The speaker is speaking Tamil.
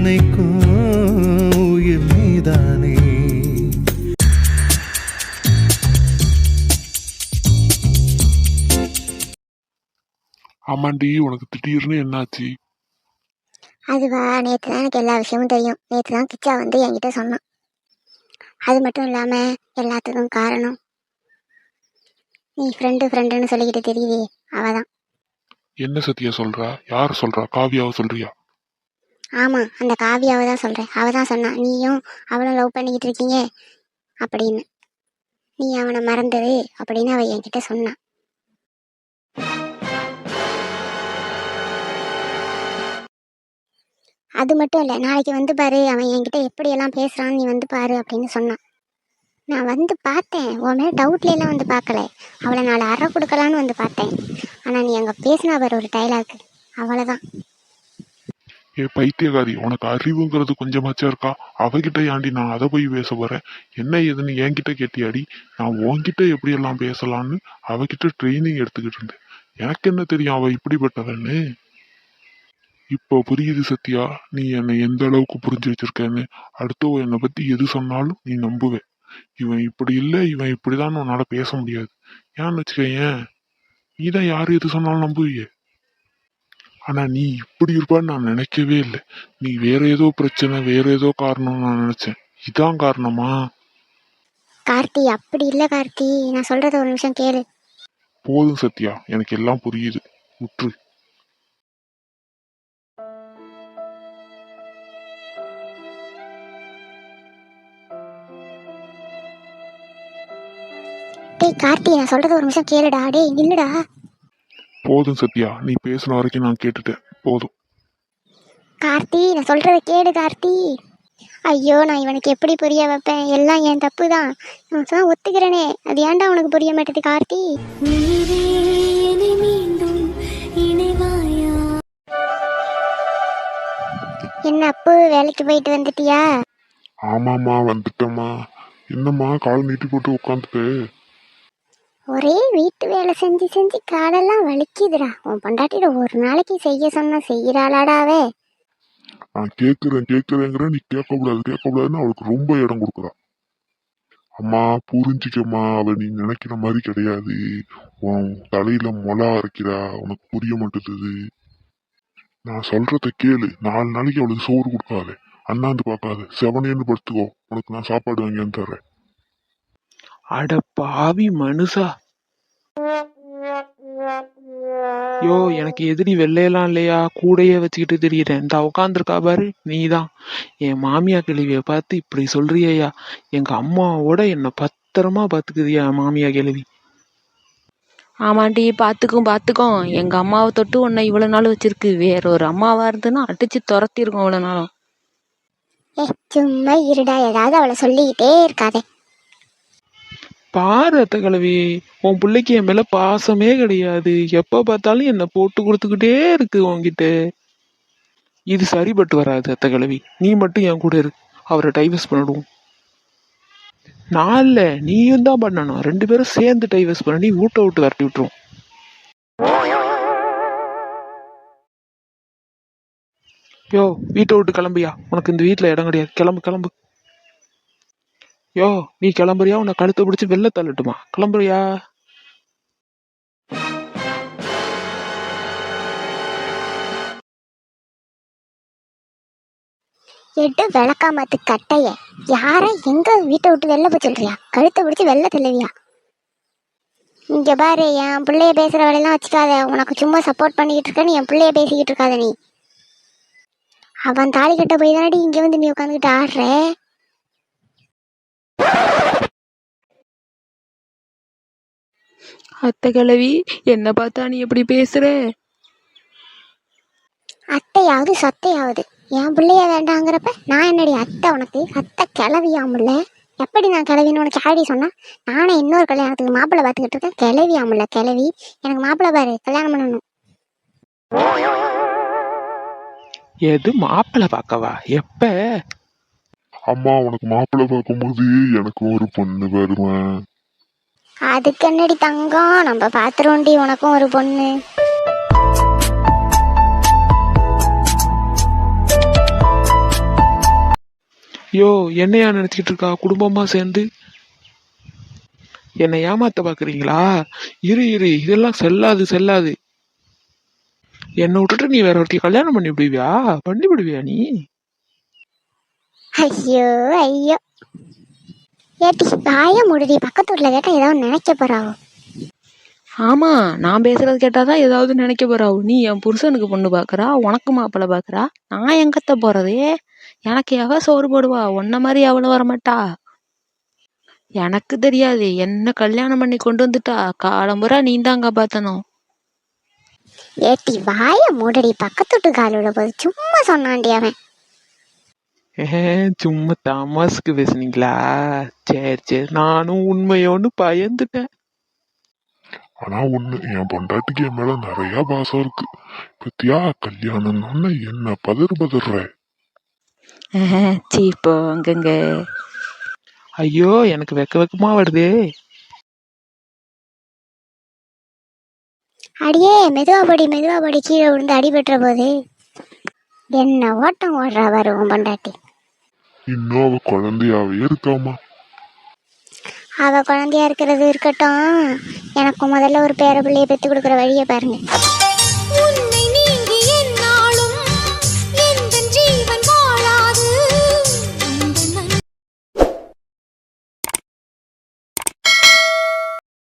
நினைக்கும் உயிர் நீதானே. ஆமாண்டி, உனக்கு திடீர்னு என்னாச்சு? அதுவா, நேற்று தான் எனக்கு எல்லா விஷயமும் தெரியும். நேற்று தான் கிச்சா வந்து என்கிட்ட சொன்னான். அது மட்டும் இல்லாமல் எல்லாத்துக்கும் காரணம் நீ ஃப்ரெண்டுன்னு சொல்லிக்கிட்டு தெரியுதே, அவள் தான். என்ன சத்தியா சொல்றா? யார் சொல்றா? காவியாவை சொல்றியா? ஆமாம், அந்த காவியாவை தான் சொல்கிறேன். அவள் தான் சொன்னான், நீயும் அவளும் லவ் பண்ணிக்கிட்டு இருக்கீங்க அப்படின்னு. நீ அவனை மறந்தது அப்படின்னு அவள் என்கிட்ட சொன்னான். அது மட்டும் இல்லை, நாளைக்கு வந்து பாரு, அவன் என்கிட்ட எப்படியெல்லாம் பேசுகிறான்னு நீ வந்து பாரு அப்படின்னு சொன்னான். நான் வந்து பார்த்தேன், உன் மேலே டவுட்லாம் வந்து பார்க்கல. அவளை நாலு அறை கொடுக்கலான்னு வந்து பார்த்தேன். ஆனால் நீ அங்கே பேசினா பாரு ஒரு டைலாக்கு, அவ்வளோதான். ஏ பைத்தியகாரி, உனக்கு அறிவுங்கிறது கொஞ்சமாச்சா இருக்கா? அவகிட்ட ஏண்டி நான் அதை போய் பேச போறேன்? என்ன ஏதுன்னு என்கிட்ட கேட்டியாடி? நான் உன்கிட்ட எப்படியெல்லாம் பேசலான்னு அவகிட்ட ட்ரைனிங் எடுத்துக்கிட்டு இருந்தேன். எனக்கு என்ன தெரியும் அவ இப்படிப்பட்டவன்னு? இப்போ புரியுது சத்யா, நீ என்னை எந்த அளவுக்கு புரிஞ்சு வச்சிருக்கேன்னு. அடுத்தவ என்னை பத்தி எது சொன்னாலும் நீ நம்புவே. இவன் இப்படி இல்லை, இவன் இப்படிதான் உன்னால பேச முடியாது ஏன்னு வச்சுக்கேன். நீதான் யாரு எது சொன்னாலும் நம்புவியே. ஆனா நீ இப்படி இருப்பான்னு நான் நினைக்கவே இல்லை. நீ வேற ஏதோ பிரச்சனை, வேற ஏதோ காரணம் நான் நினைச்சேன். இதான் காரணமா? கார்த்தி, அப்படி இல்லை கார்த்தி, நான் சொல்றத ஒரு நிமிஷம் கேளு. போதும் சத்யா, எனக்கு எல்லாம் புரியுது, விட்டுரு. டேய் கார்த்தி, நான் சொல்றத ஒரு நிமிஷம் கேளுடா. டேய் நில்லுடா. போதும் சத்யா, நீ பேசின வரைக்கும் நான் கேட்டுட்டேன், போதும். கார்த்தி, நான் சொல்றத கேடு கார்த்தி. ஐயோ, நான் இவனுக்கு எப்படி புரிய வைப்பேன்? எல்லாம் என் தப்பு தான், நான் சொன்னா ஒத்துக்கிறேனே. அது ஏன்டா உனக்கு புரிய மாட்டேது கார்த்தி? என்ன அப்பு, வேலைக்கு போயிட்டு வந்துட்டியா? ஆமாம்மா, வந்துட்டம்மா. என்னம்மா கால் நீட்டி போட்டு உட்காந்துட்டு? ஒரே வீட்டு வேலை செஞ்சு செஞ்சு காலெல்லாம் வலிக்குதுடா. உன் பொண்டாட்டிட ஒரு நாளைக்கு செய்ய சொன்னா செய்யறாளாடாவே. நான் கேட்குறேங்கிற நீ கேட்கக்கூடாதுன்னு அவளுக்கு ரொம்ப இடம் கொடுக்குறா. அம்மா புரிஞ்சுக்கம்மா, அவ நீ நினைக்கிற மாதிரி கிடையாது. உன் தலையில மொளா அரைக்கிறா, உனக்கு புரிய மாட்டேது. நான் சொல்றத கேளு. 4 நாளைக்கு அவளுக்கு சோறு கொடுக்காத, அண்ணாந்து பார்க்காத, செவனேன்னு படுத்துக்கோ. உனக்கு நான் சாப்பாடு வாங்கி வந்து தர்றேன். அட பாவி மனுஷா, யோ எனக்கு எதிரி வெள்ளையெல்லாம் இல்லையா, கூடையே வச்சுக்கிட்டு திரியிறேன். இந்த உட்காந்துருக்கா பாரு, நீதான். என் மாமியா கிழவிய பார்த்து இப்படி சொல்றியா? எங்க அம்மாவோட என்ன பத்திரமா பாத்துக்குதியா மாமியா கிழவி? ஆமாண்டி, பாத்துக்கும். எங்க அம்மாவை தொட்டு உன்னை இவ்வளவு நாள் வச்சிருக்கு. வேற ஒரு அம்மாவா இருந்துன்னா அடிச்சு துரத்திருக்கோம் இவ்வளவு நாளும். சும்மா இருடா, ஏதாவது அவளை சொல்லிக்கிட்டே இருக்காதே. பாரு அத்த கிழவி, உன் பிள்ளைக்கு என் மேல பாசமே கிடையாது. எப்ப பார்த்தாலும் என்ன போட்டு கொடுத்துக்கிட்டே இருக்கு உன்கிட்ட. இது சரிபட்டு வராது அத்த கிழவி. நீ மட்டும் என் கூட இரு, அவரை டைவர்ஸ் பண்ணிடுவோம். நான் இல்ல, நீயும் தான் பண்ணணும். 2 பேரும் சேர்ந்து டைவர்ஸ் பண்ணி வீட்டை விட்டு விரட்டி விட்டுரும். யோ, வீட்டை விட்டு கிளம்பியா? உனக்கு இந்த வீட்டுல இடம் கிடையாது. கிளம்பு. யோ, நீ கிளம்புறியா? உன்னை கழுத்தை பிடிச்சி வெளில தள்ளட்டுமா? கிளம்புறியா? எட்டு விளக்காமத்து கட்டைய, யார எங்க வீட்டை விட்டு வெளில போய் சொல்றியா? கழுத்தை பிடிச்சி வெளில தள்ளுவியா? இங்க பாரு, என் பிள்ளைய பேசுற வேலையெல்லாம் வச்சுக்காத. உனக்கு சும்மா சப்போர்ட் பண்ணிக்கிட்டு இருக்க, நீ என் பிள்ளைய பேசிக்கிட்டு இருக்காத. நீ அவன் தாலி கட்ட போய் தானடி இங்க வந்து நீ உட்காந்துக்கிட்டு ஆடுற. அத்தை கிழவி, என்ன பார்த்தா நீ எப்படி பேசுற? அத்தையாவது சொத்தையாவது, என் பிள்ளைய வேண்டாங்கிறப்ப நான் என்னடி அத்தை? உனக்கு அத்தை கிளவியாமுல்ல? எப்படி நான் கிளவின்னு உனக்கு யாரடி சொன்னா? நானே இன்னொரு கல்யாணத்துக்கு மாப்பிள்ளை பார்த்துக்கிட்டு இருக்கேன். கிளவியாமுல்ல கிளவி. எனக்கு மாப்பிள்ளை பாரு, கல்யாணம் பண்ணணும். எது மாப்பிள்ளை பார்க்கவா? எப்ப? அம்மா, உனக்கு மாப்பிள்ளை பார்க்கும்போது எனக்கு ஒரு பொண்ணு வருவேன். அதுக்கு என்னடி தங்கம், நம்ம பாத்துருவோண்டி உனக்கும் ஒரு பொண்ணு. யோ என்னையா நினைச்சிட்டு இருக்கா குடும்பமா சேர்ந்து என்னை ஏமாத்த பாக்குறீங்களா? இரு இரு, இதெல்லாம் செல்லாது. என்னை விட்டுட்டு நீ வேற ஒருத்தி கல்யாணம் பண்ணி விடுவியா நீ? ஐயோ ஐயோ. ஏட்டி வாய முடுடி, பக்கத்து வீட்டுல கேட்டா ஏதாவது நினைக்க போறாவோ. ஆமா, நான் பேசுறது கேட்டாதான் ஏதாவது நினைக்க போறாவு. நீ என் புருஷனுக்கு பொண்ணு பாக்குறா, உனக்கு மாப்பிள்ளை பாக்குறா, நான் எங்கத்த போறதே? எனக்கு எவ சோறு போடுவா? உன்ன மாதிரி அவளும் வரமாட்டா. எனக்கு தெரியாது, என்ன கல்யாணம் பண்ணி கொண்டு வந்துட்டா காலம்புறா நீ தான் காப்பாத்தணும். ஏட்டி வாய மூடடி, பக்கத்து வீட்டு காலோட போது சும்மா சொன்னாண்டி அவன். சும்மா தமாசுக்கு பேசுனீங்களா? சரி, நானும் உண்மையோன்னு பயந்துட்டேன். ஆனா ஒண்ணு, என் பொண்டாட்டிக்கு என் மேல நிறைய பாசம் இருக்கு. பத்தியா, கல்யாணம் என்ன பதற. சீப்போ அங்கங்க. ஐயோ எனக்கு வெக்கமா வருதே. அடியே மெதுவா படி, கீழே விழுந்து அடிபட்டுற போது. என்ன ஓட்டம் ஓடுறா பாரு உன் பொண்டாட்டி. இன்னும் அவ குழந்தையாவே இருக்காமா. அவ குழந்தையா இருக்கிறது இருக்கட்டும், எனக்கு முதல்ல ஒரு பேர பிள்ளைய பெத்து கொடுக்குற வழியை பாருங்க.